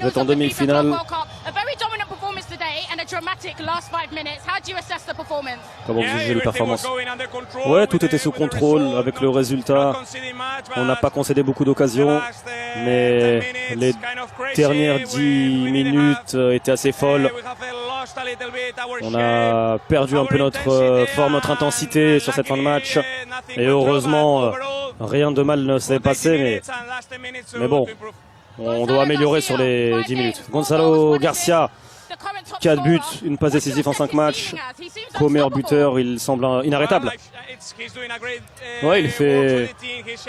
Vous êtes en demi-finale. Comment vous jugez la performance? Ouais, tout était sous contrôle avec le résultat. On n'a pas concédé beaucoup d'occasions, mais les dernières 10 minutes étaient assez folles. On a perdu un peu notre forme, notre intensité sur cette fin de match. Et heureusement, rien de mal ne s'est passé. Mais bon, on doit améliorer sur les 10 minutes. Gonzalo Garcia, 4 buts, une passe décisive en 5 matchs. Co-meilleur buteur, il semble inarrêtable. Ouais, il fait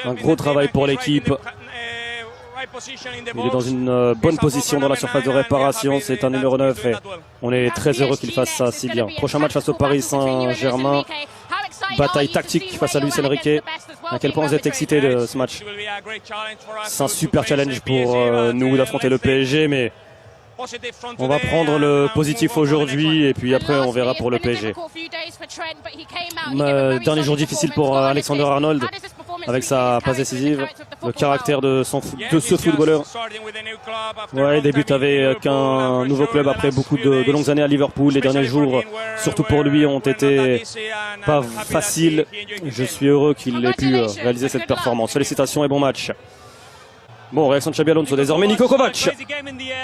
un gros travail pour l'équipe. Il est dans une bonne position dans la surface de réparation. C'est un numéro 9 et on est très heureux qu'il fasse ça si bien. Prochain match face au Paris Saint-Germain. Bataille tactique face à Luis Enrique. À quel point vous êtes excité de ce match? C'est un super challenge pour nous d'affronter le PSG, mais on va prendre le positif aujourd'hui et puis après on verra pour le PSG. Dernier jour difficile pour Alexander Arnold avec sa passe décisive, le caractère de ce footballeur. Ouais, il débute avec un nouveau club après beaucoup de longues années à Liverpool. Les derniers jours, surtout pour lui, ont été pas faciles. Je suis heureux qu'il ait pu réaliser cette performance. Félicitations et bon match. Bon, réaction de Xabi Alonso, désormais Niko Kovac.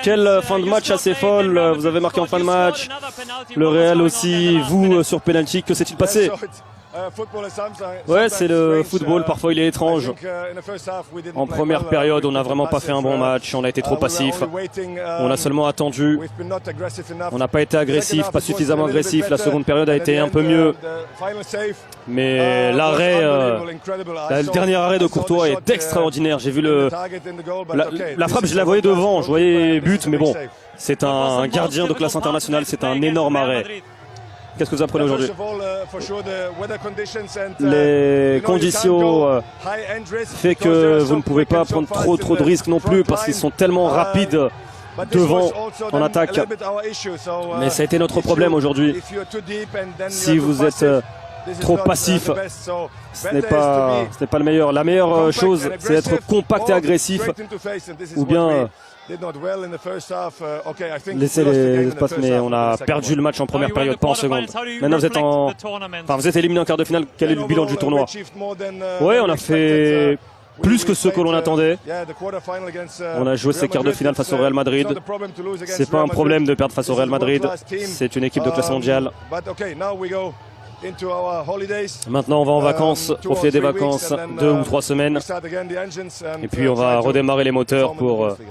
Quelle fin de match assez folle, vous avez marqué en fin de match. Le Real aussi, vous sur penalty, que s'est-il passé? Ouais, c'est le football, parfois il est étrange. En première période, on n'a vraiment pas fait un bon match, on a été trop passif. On a seulement attendu. On n'a pas été agressif, pas suffisamment agressif. La seconde période a été un peu mieux. Mais l'arrêt, le dernier arrêt de Courtois est extraordinaire. J'ai vu la frappe, je la voyais devant, je voyais but, mais bon, c'est un gardien de classe internationale, c'est un énorme arrêt. Qu'est-ce que vous apprenez aujourd'hui? Les conditions fait que vous ne pouvez pas prendre trop de risques non plus parce qu'ils sont tellement rapides devant en attaque. Mais ça a été notre problème aujourd'hui. Si vous êtes trop passif, ce n'est pas le meilleur. La meilleure chose, c'est être compact et agressif ou bien laisser les espaces, mais on a perdu le match en première période, pas en seconde. Maintenant vous êtes éliminé en quart de finale. Quel est le bilan du tournoi? Oui, on a fait plus que ce que l'on attendait. On a joué ces quarts de finale face au Real Madrid. C'est pas un problème de perdre face au Real Madrid. C'est une équipe de classe mondiale. Maintenant on va en vacances, profiter des vacances, 2 ou 3 semaines. Et puis on va redémarrer les moteurs pour